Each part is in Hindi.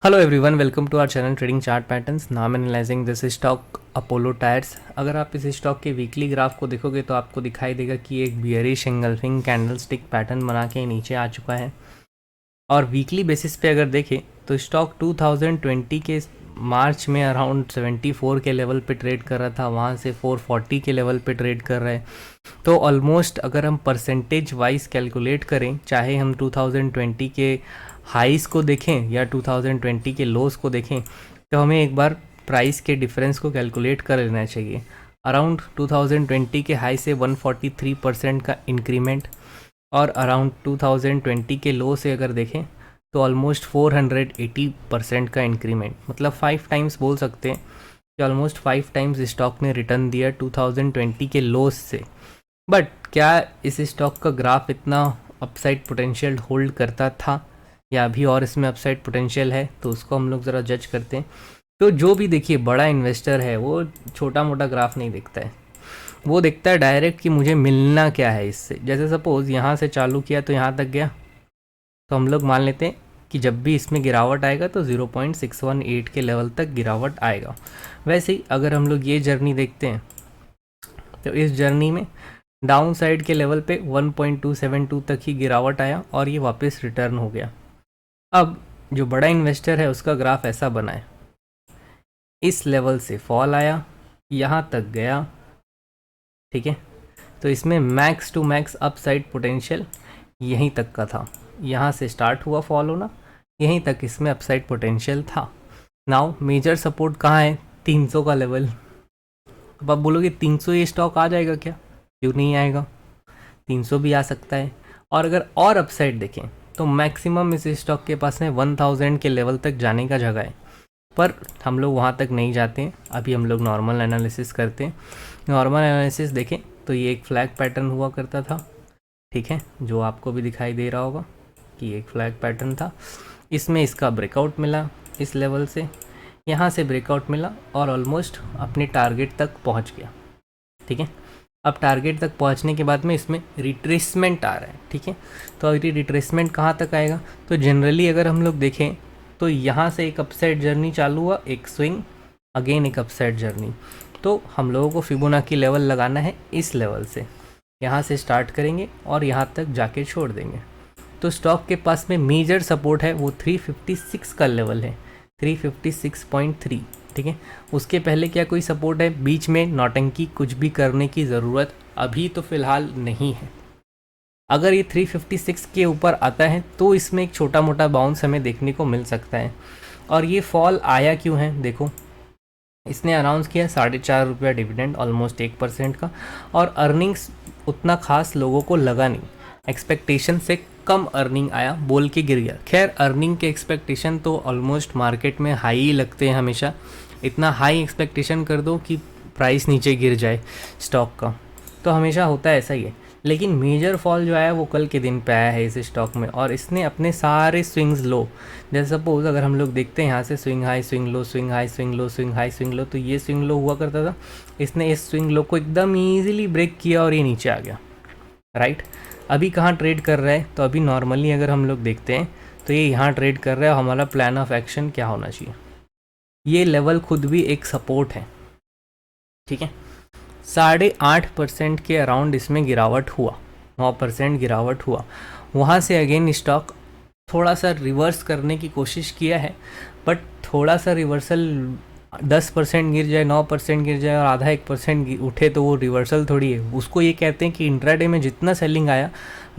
Hello everyone, welcome to our channel trading chart patterns. Now analysing this stock Apollo Tyres. अगर आप इस स्टॉक के वीकली ग्राफ को देखोगे तो आपको दिखाई देगा कि एक बियरिश एंगल्फिंग कैंडलस्टिक पैटर्न बना के नीचे आ चुका है। और वीकली बेसिस पे अगर देखें तो स्टॉक 2020 के मार्च में अराउंड 74 के लेवल पे ट्रेड कर रहा था, वहाँ से 440 के लेवल पे ट्रेड कर रहा है। तो ऑलमोस्ट अगर हम परसेंटेज वाइज कैलकुलेट करें, चाहे हम 2020 के हाईज़ को देखें या 2020 के लोस को देखें, तो हमें एक बार प्राइस के डिफरेंस को कैलकुलेट कर लेना चाहिए। अराउंड 2020 के हाई से 143% का इंक्रीमेंट और अराउंड 2020 के लो से अगर देखें तो ऑलमोस्ट 480% का इंक्रीमेंट, मतलब 5 टाइम्स बोल सकते हैं कि ऑलमोस्ट 5 टाइम्स स्टॉक ने रिटर्न दिया 2020 के लोस से। बट क्या इस स्टॉक का ग्राफ इतना अपसाइड पोटेंशियल होल्ड करता था या अभी और इसमें अपसाइड पोटेंशियल है, तो उसको हम लोग ज़रा जज करते हैं। तो जो भी देखिए बड़ा इन्वेस्टर है वो छोटा मोटा ग्राफ नहीं देखता है, वो देखता है डायरेक्ट कि मुझे मिलना क्या है इससे। जैसे सपोज़ यहाँ से चालू किया तो यहाँ तक गया, तो हम लोग मान लेते हैं कि जब भी इसमें गिरावट आएगा तो 0.618 के लेवल तक गिरावट आएगा। वैसे ही अगर हम लोग ये जर्नी देखते हैं तो इस जर्नी में डाउन साइड के लेवल पे 1.272 तक ही गिरावट आया और ये वापस रिटर्न हो गया। अब जो बड़ा इन्वेस्टर है उसका ग्राफ ऐसा बना है, इस लेवल से फॉल आया, यहाँ तक गया, ठीक है। तो इसमें max to max upside potential यहीं तक का था, यहाँ से स्टार्ट हुआ फॉल होना, यहीं तक इसमें अपसाइड पोटेंशियल था। नाउ मेजर सपोर्ट कहाँ है? 300 का लेवल। अब आप बोलोगे 300 ये स्टॉक आ जाएगा क्या? क्यों नहीं आएगा, 300 भी आ सकता है। और अगर और अपसाइड देखें तो मैक्सिमम इस स्टॉक के पास में 1000 के लेवल तक जाने का जगह है, पर हम लोग वहाँ तक नहीं जाते हैं। अभी हम लोग नॉर्मल एनालिसिस करते हैं। नॉर्मल एनालिसिस देखें तो ये एक फ्लैग पैटर्न हुआ करता था, ठीक है, जो आपको भी दिखाई दे रहा होगा कि एक फ्लैग पैटर्न था। इसमें इसका ब्रेकआउट मिला इस लेवल से, यहाँ से ब्रेकआउट मिला और ऑलमोस्ट अपने टारगेट तक पहुँच गया, ठीक है। अब टारगेट तक पहुंचने के बाद में इसमें रिट्रेसमेंट आ रहा है, ठीक है। तो अगर रिट्रेसमेंट कहाँ तक आएगा, तो जनरली अगर हम लोग देखें तो यहाँ से एक अपसाइड जर्नी चालू हुआ, एक स्विंग, अगेन एक अपसाइड जर्नी। तो हम लोगों को फिबोनाची लेवल लगाना है इस लेवल से, यहाँ से स्टार्ट करेंगे और यहाँ तक जाके छोड़ देंगे। तो स्टॉक के पास में मेजर सपोर्ट है वो 356 का लेवल है, 356.3, ठीक है। उसके पहले क्या कोई सपोर्ट है? बीच में नौटंकी कुछ भी करने की ज़रूरत अभी तो फ़िलहाल नहीं है। अगर ये 356 के ऊपर आता है तो इसमें एक छोटा मोटा बाउंस हमें देखने को मिल सकता है। और ये फॉल आया क्यों है? देखो, इसने अनाउंस किया 4.5 रुपया डिविडेंड, ऑलमोस्ट 1% का, और अर्निंग्स उतना खास लोगों को लगा नहीं, एक्सपेक्टेशन से कम अर्निंग आया, बोल के गिर गया। खैर, अर्निंग के एक्सपेक्टेशन तो ऑलमोस्ट मार्केट में हाई ही लगते हैं हमेशा। इतना हाई एक्सपेक्टेशन कर दो कि प्राइस नीचे गिर जाए स्टॉक का, तो हमेशा होता है ऐसा ही है। लेकिन मेजर फॉल जो आया वो कल के दिन पे आया है इस स्टॉक में, और इसने अपने सारे स्विंग्स लो, जैसे सपोज अगर हम लोग देखते हैं यहाँ से swing high, swing low, swing high, swing low, swing high, swing low, तो ये स्विंग लो हुआ करता था। इसने इस स्विंग लो को एकदम ईजिली ब्रेक किया और ये नीचे आ गया, राइट। अभी कहाँ ट्रेड कर रहा है? तो अभी नॉर्मली अगर हम लोग देखते हैं तो ये यहाँ ट्रेड कर रहा है। और हमारा प्लान ऑफ एक्शन क्या होना चाहिए? ये लेवल खुद भी एक सपोर्ट है, ठीक है। 8.5% के अराउंड इसमें गिरावट हुआ, 9% गिरावट हुआ। वहाँ से अगेन स्टॉक थोड़ा सा रिवर्स करने की कोशिश किया है, बट थोड़ा सा रिवर्सल 10% गिर जाए, 9% गिर जाए और आधा 1% उठे तो वो रिवर्सल थोड़ी है। उसको ये कहते हैं कि इंट्राडे में जितना सेलिंग आया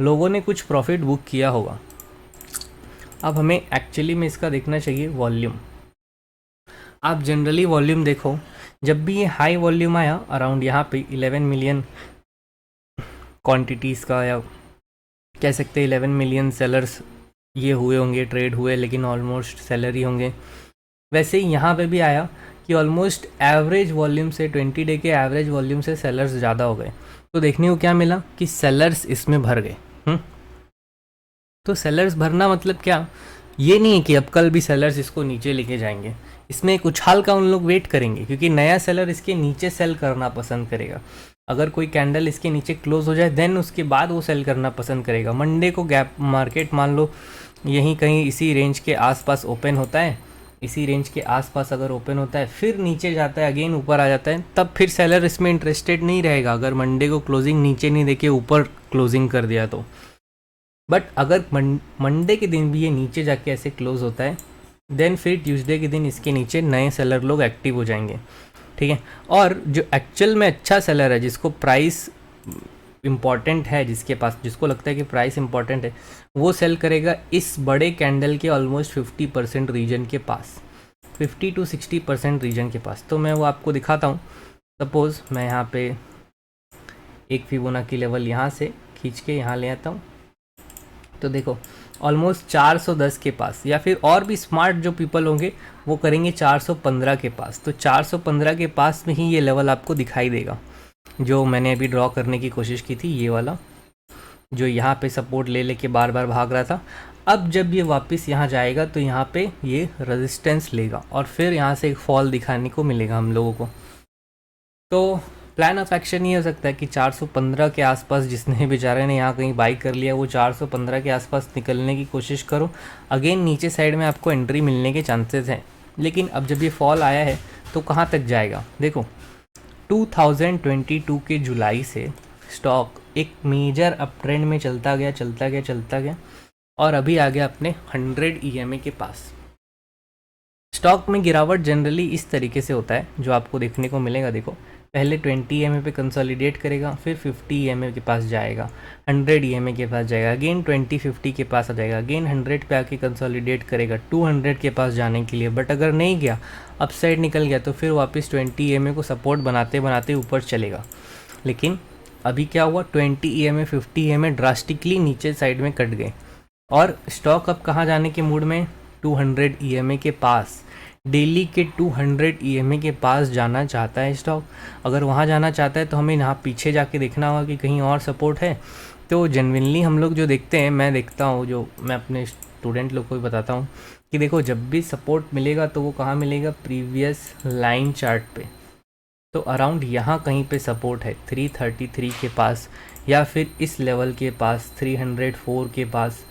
लोगों ने कुछ प्रॉफिट बुक किया होगा। अब हमें एक्चुअली में इसका देखना चाहिए वॉल्यूम। आप जनरली वॉल्यूम देखो, जब भी ये हाई वॉल्यूम आया अराउंड यहाँ पे 11 मिलियन क्वांटिटीज़ का, या कह सकते हैं 11 मिलियन सेलर्स ये हुए होंगे, ट्रेड हुए, लेकिन ऑलमोस्ट सेलर ही होंगे। वैसे ही यहाँ पे भी आया कि ऑलमोस्ट एवरेज वॉल्यूम से, 20 डे के एवरेज वॉल्यूम से सेलर्स ज़्यादा हो गए। तो देखने को क्या मिला कि सेलर्स इसमें भर गए। तो सेलर्स भरना मतलब क्या? ये नहीं है कि अब कल भी सेलर्स इसको नीचे लेके जाएंगे। इसमें एक उछाल का उन लोग वेट करेंगे, क्योंकि नया सेलर इसके नीचे सेल करना पसंद करेगा। अगर कोई कैंडल इसके नीचे क्लोज हो जाए देन उसके बाद वो सेल करना पसंद करेगा। मंडे को गैप मार्केट मान लो यहीं कहीं इसी रेंज के आसपास ओपन होता है, इसी रेंज के आसपास अगर ओपन होता है फिर नीचे जाता है अगेन ऊपर आ जाता है, तब फिर सेलर इसमें इंटरेस्टेड नहीं रहेगा अगर मंडे को क्लोजिंग नीचे नहीं देके ऊपर क्लोजिंग कर दिया तो। बट अगर मंडे के दिन भी ये नीचे जाके ऐसे क्लोज होता है देन फिर ट्यूसडे के दिन इसके नीचे नए सेलर लोग एक्टिव हो जाएंगे, ठीक है। और जो एक्चुअल में अच्छा सेलर है, जिसको प्राइस इम्पॉर्टेंट है, जिसके पास, जिसको लगता है कि प्राइस इम्पॉर्टेंट है, वो सेल करेगा इस बड़े कैंडल के ऑलमोस्ट 50% रीजन के पास, 50 to 60% रीजन के पास। तो मैं वो आपको दिखाता हूँ। सपोज़ मैं यहाँ पे एक फिबोनाची लेवल यहाँ से खींच के यहाँ ले आता हूँ, तो देखो ऑलमोस्ट 410 के पास, या फिर और भी स्मार्ट जो पीपल होंगे वो करेंगे 415 के पास। तो 415 के पास में ही ये लेवल आपको दिखाई देगा जो मैंने अभी ड्रॉ करने की कोशिश की थी, ये वाला जो यहाँ पे सपोर्ट ले लेके बार बार भाग रहा था। अब जब ये वापस यहाँ जाएगा तो यहाँ पे ये रेजिस्टेंस लेगा और फिर यहाँ से एक फॉल दिखाने को मिलेगा हम लोगों को। तो प्लान ऑफ एक्शन ये हो सकता है कि 415 के आसपास जिसने बेचारे ने यहाँ कहीं बाई कर लिया वो 415 के आसपास निकलने की कोशिश करो। अगेन नीचे साइड में आपको एंट्री मिलने के चांसेस हैं, लेकिन अब जब ये फॉल आया है तो कहाँ तक जाएगा। देखो 2022 के जुलाई से स्टॉक एक मेजर अप ट्रेंड में चलता गया और अभी आ गया अपने 100 EMA के पास। स्टॉक में गिरावट जनरली इस तरीके से होता है जो आपको देखने को मिलेगा। देखो पहले 20 EMA पे कंसोलिडेट करेगा, फिर 50 EMA के पास जाएगा, 100 EMA के पास जाएगा, अगेन 20-50 के पास आ जाएगा, अगेन 100 पे आके कंसोलिडेट करेगा 200 के पास जाने के लिए। बट अगर नहीं गया, अपसाइड निकल गया, तो फिर वापस 20 EMA को सपोर्ट बनाते बनाते ऊपर चलेगा। लेकिन अभी क्या हुआ, 20 EMA 50 EMA ड्रास्टिकली नीचे साइड में कट गए और स्टॉक अब कहाँ जाने के मूड में, 200 EMA के पास, डेली के 200 EMA के पास जाना चाहता है स्टॉक। अगर वहाँ जाना चाहता है तो हमें यहाँ पीछे जाके देखना होगा कि कहीं और सपोर्ट है। तो जेन्युइनली हम लोग जो देखते हैं, मैं देखता हूँ, जो मैं अपने स्टूडेंट लोग को भी बताता हूँ कि देखो जब भी सपोर्ट मिलेगा तो वो कहाँ मिलेगा, प्रीवियस लाइन चार्ट पे। तो अराउंड यहाँ कहीं पे सपोर्ट है 333 के पास, या फिर इस लेवल के पास 304 के पास।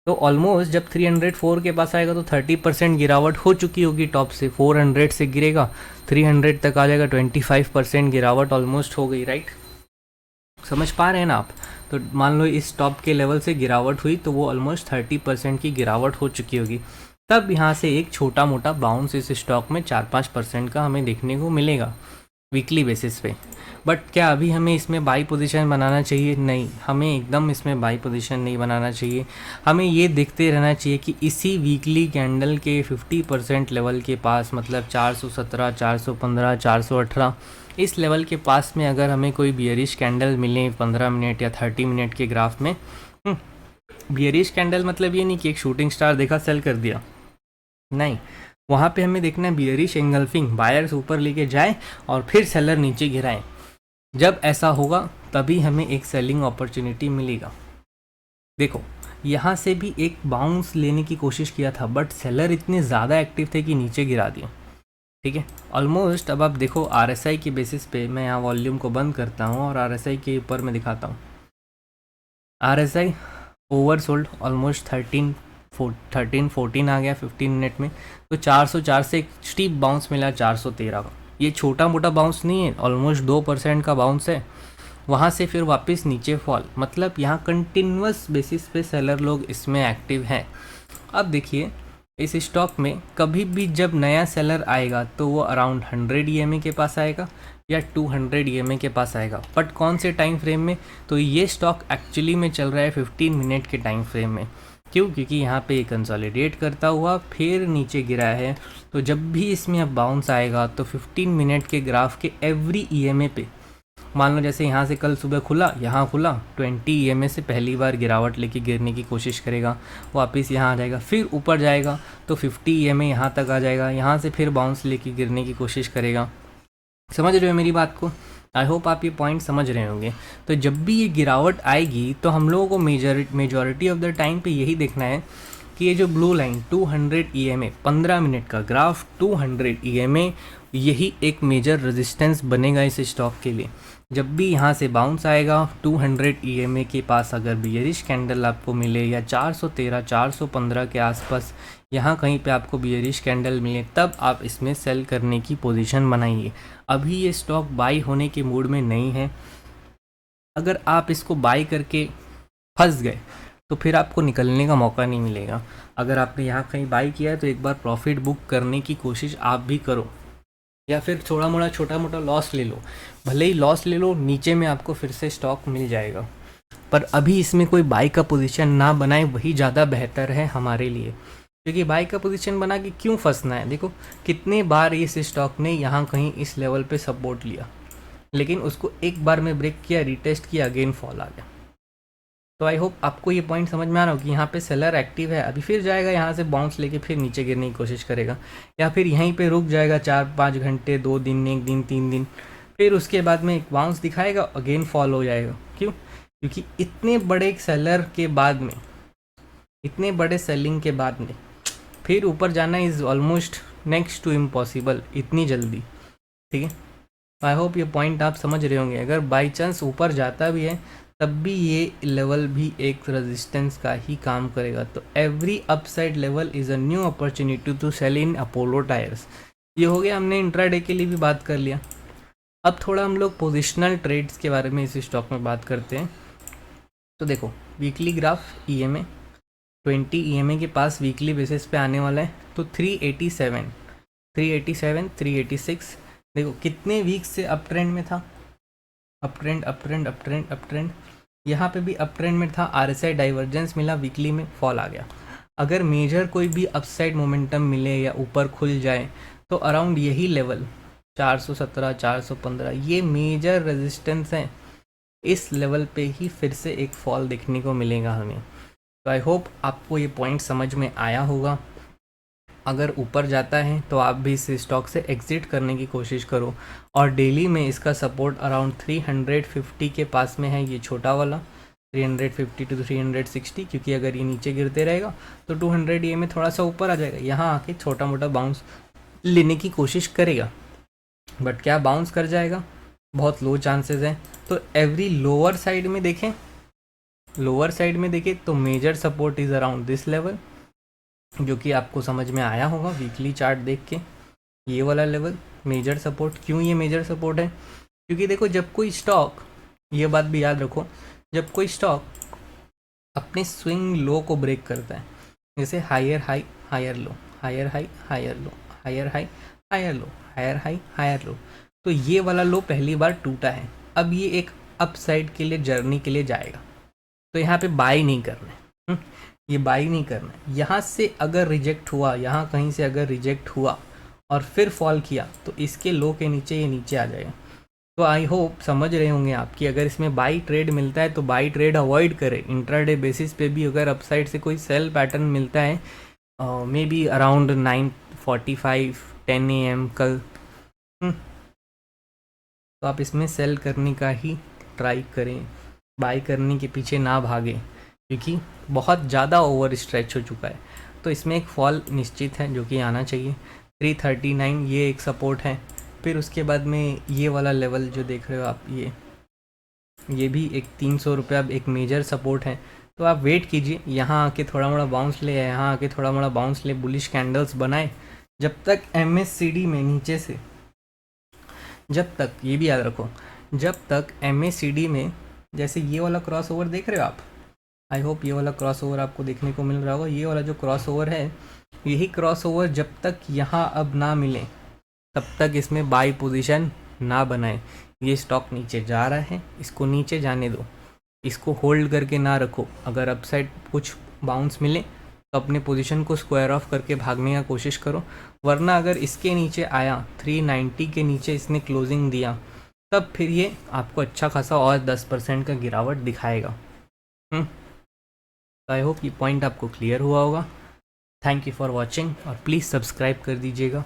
तो ऑलमोस्ट जब 304 के पास आएगा तो 30% गिरावट हो चुकी होगी टॉप से। 400 से गिरेगा 300 तक आ जाएगा, 25% गिरावट ऑलमोस्ट हो गई, राइट। समझ पा रहे हैं ना आप। तो मान लो इस टॉप के लेवल से गिरावट हुई तो वो ऑलमोस्ट 30% की गिरावट हो चुकी होगी। तब यहाँ से एक छोटा मोटा बाउंस इस स्टॉक में 4-5% का हमें देखने को मिलेगा वीकली बेसिस पे। बट क्या अभी हमें इसमें बाई पोजीशन बनाना चाहिए? नहीं, हमें एकदम इसमें बाई पोजीशन नहीं बनाना चाहिए। हमें ये देखते रहना चाहिए कि इसी वीकली कैंडल के 50% लेवल के पास, मतलब 417, 415, 418, इस लेवल के पास में अगर हमें कोई बियरिश कैंडल मिले 15 मिनट या 30 मिनट के ग्राफ में, बियरिश कैंडल मतलब ये नहीं कि एक शूटिंग स्टार देखा सेल कर दिया, नहीं, वहाँ पे हमें देखना है बियरिश एंगल्फिंग, बायर्स ऊपर लेके जाए और फिर सेलर नीचे गिराएं। जब ऐसा होगा तभी हमें एक सेलिंग अपॉर्चुनिटी मिलेगा। देखो यहाँ से भी एक बाउंस लेने की कोशिश किया था बट सेलर इतने ज़्यादा एक्टिव थे कि नीचे गिरा दिया, ठीक है। ऑलमोस्ट अब आप देखो RSI के बेसिस पे, मैं यहाँ वॉल्यूम को बंद करता हूँ और RSI के ऊपर मैं दिखाता हूँ। RSI ओवरसोल्ड ऑलमोस्ट 13-14 आ गया 15 मिनट में। तो 404 से एक स्टीप बाउंस मिला 413 का। ये छोटा मोटा बाउंस नहीं है, ऑलमोस्ट 2% का बाउंस है। वहाँ से फिर वापस नीचे फॉल, मतलब यहाँ कंटिन्यूस बेसिस पे सेलर लोग इसमें एक्टिव हैं। अब देखिए इस स्टॉक में कभी भी जब नया सेलर आएगा तो वो अराउंड 100 EMA के पास आएगा या 200 EMA के पास आएगा। बट कौन से टाइम फ्रेम में? तो ये स्टॉक एक्चुअली में चल रहा है 15 मिनट के टाइम फ्रेम में। क्यों? क्योंकि यहाँ पे कंसोलिडेट करता हुआ फिर नीचे गिरा है। तो जब भी इसमें अब बाउंस आएगा तो 15 मिनट के ग्राफ के एवरी EMA पे, मान लो जैसे यहाँ से कल सुबह खुला, यहाँ खुला, 20 EMA से पहली बार गिरावट लेके गिरने की कोशिश करेगा, वापस यहाँ आ जाएगा, फिर ऊपर जाएगा तो 50 EMA यहाँ तक आ जाएगा, यहाँ से फिर बाउंस लेके गिरने की कोशिश करेगा। समझ रहे हो मेरी बात को? आई होप आप ये पॉइंट समझ रहे होंगे। तो जब भी ये गिरावट आएगी तो हम लोगों को मेजॉरिटी ऑफ द टाइम पे यही देखना है कि ये जो ब्लू लाइन 200 EMA 15 मिनट का ग्राफ 200 EMA, यही एक मेजर रेजिस्टेंस बनेगा इस स्टॉक के लिए। जब भी यहाँ से बाउंस आएगा 200 EMA के पास अगर बियरिश कैंडल आपको मिले या 413 415 के आसपास यहाँ कहीं पे आपको बियरिश कैंडल मिले तब आप इसमें सेल करने की पोजीशन बनाइए। अभी ये स्टॉक बाई होने के मूड में नहीं है। अगर आप इसको बाई करके फंस गए तो फिर आपको निकलने का मौका नहीं मिलेगा। अगर आपने यहाँ कहीं बाई किया है तो एक बार प्रॉफिट बुक करने की कोशिश आप भी करो, या फिर थोड़ा मोड़ा छोटा मोटा लॉस ले लो। भले ही लॉस ले लो, नीचे में आपको फिर से स्टॉक मिल जाएगा, पर अभी इसमें कोई बाई का पोजीशन ना बनाए, वही ज़्यादा बेहतर है हमारे लिए। क्योंकि बाई का पोजीशन बना के क्यों फंसना है। देखो कितने बार इस स्टॉक ने यहाँ कहीं इस लेवल पे सपोर्ट लिया, लेकिन उसको एक बार में ब्रेक किया, रिटेस्ट किया, अगेन फॉल आ गया। तो आई होप आपको ये पॉइंट समझ में आ रहा हो कि यहाँ पे सेलर एक्टिव है, अभी फिर जाएगा यहाँ से बाउंस लेके फिर नीचे गिरने की कोशिश करेगा, या फिर यहीं पे रुक जाएगा 4-5 घंटे, 2 दिन, 1 दिन, 3 दिन, फिर उसके बाद में एक बाउंस दिखाएगा, अगेन फॉल हो जाएगा। क्यों? क्योंकि इतने बड़े सेलर के बाद में, इतने बड़े सेलिंग के बाद में फिर ऊपर जाना is almost next to impossible इतनी जल्दी। ठीक है, आई होप ये पॉइंट आप समझ रहे होंगे। अगर बाई चांस ऊपर जाता भी है तब भी ये लेवल भी एक रेजिस्टेंस का ही काम करेगा। तो every upside level is a new opportunity to sell in Apollo Tyres. ये हो गया, हमने इंट्राडे के लिए भी बात कर लिया। अब थोड़ा हम लोग पोजिशनल ट्रेड्स के बारे में इस स्टॉक में बात करते हैं। तो देखो वीकली ग्राफ EMA 20 EMA के पास वीकली बेसिस पे आने वाला है। तो 387, 386, देखो कितने वीक से अप ट्रेंड में था, up trend up trend up trend up trend, यहाँ पे भी अप ट्रेंड में था। RSI डाइवर्जेंस मिला, वीकली में फॉल आ गया। अगर मेजर कोई भी अपसाइड मोमेंटम मिले या ऊपर खुल जाए तो अराउंड यही लेवल 417, 415 ये मेजर रेजिस्टेंस है। इस लेवल पे ही फिर से एक फॉल देखने को मिलेगा हमें। तो आई होप आपको ये पॉइंट समझ में आया होगा। अगर ऊपर जाता है तो आप भी इस स्टॉक से एग्जिट करने की कोशिश करो, और डेली में इसका सपोर्ट अराउंड 350 के पास में है, ये छोटा वाला 350 टू 360, क्योंकि अगर ये नीचे गिरते रहेगा तो 200 ये में थोड़ा सा ऊपर आ जाएगा, यहाँ आके छोटा मोटा बाउंस लेने की कोशिश करेगा। बट क्या बाउंस कर जाएगा? बहुत लो चांसेस हैं। तो एवरी लोअर साइड में देखें, लोअर साइड में देखें तो major support is around this level, जो कि आपको समझ में आया होगा वीकली चार्ट देख के। ये वाला लेवल मेजर सपोर्ट। क्यों ये मेजर सपोर्ट है? क्योंकि देखो जब कोई स्टॉक, ये बात भी याद रखो, जब कोई स्टॉक अपने स्विंग लो को ब्रेक करता है, जैसे higher high higher low, higher high higher low, higher high higher low, higher high higher low, तो ये वाला लो पहली बार टूटा है। अब ये एक अप साइड के लिए जर्नी के लिए जाएगा, तो यहाँ पे बाई नहीं करना है। ये बाई नहीं करना है। यहाँ से अगर रिजेक्ट हुआ, यहाँ कहीं से अगर रिजेक्ट हुआ और फिर फॉल किया तो इसके लो के नीचे ये नीचे आ जाएगा। तो आई होप समझ रहे होंगे आप कि अगर इसमें बाई ट्रेड मिलता है तो बाई ट्रेड अवॉइड करें। इंट्राडे बेसिस पे भी अगर अपसाइड से कोई सेल पैटर्न मिलता है मे बी अराउंड 9:45 10 AM कल, तो आप इसमें सेल करने का ही ट्राई करें, बाई करने के पीछे ना भागें, क्योंकि बहुत ज़्यादा ओवर स्ट्रेच हो चुका है। तो इसमें एक फॉल निश्चित है जो कि आना चाहिए। 339 ये एक सपोर्ट है। फिर उसके बाद में ये वाला लेवल जो देख रहे हो आप, ये भी एक 300 रुपये अब एक मेजर सपोर्ट है। तो आप वेट कीजिए, यहाँ आके थोड़ा मोड़ा बाउंस ले, यहाँ आके थोड़ा मोड़ा बाउंस ले, बुलिश कैंडल्स बनाए। जब तक MACD में नीचे से, जब तक, ये भी याद रखो, जब तक MACD में जैसे ये वाला क्रॉस ओवर देख रहे हो आप, आई होप ये वाला क्रॉस ओवर आपको देखने को मिल रहा होगा। ये वाला जो क्रॉस ओवर है, यही क्रॉस ओवर जब तक यहाँ अब ना मिले तब तक इसमें बाई पोजीशन ना बनाए। ये स्टॉक नीचे जा रहा है, इसको नीचे जाने दो, इसको होल्ड करके ना रखो। अगर अपसाइड कुछ बाउंस मिले तो अपने पोजीशन को स्क्वायर ऑफ करके भागने का कोशिश करो, वरना अगर इसके नीचे आया, 390 के नीचे इसने क्लोजिंग दिया, तब फिर ये आपको अच्छा खासा और 10% का गिरावट दिखाएगा। तो आई होप ये पॉइंट आपको क्लियर हुआ होगा। थैंक यू फॉर वॉचिंग, और प्लीज़ सब्सक्राइब कर दीजिएगा।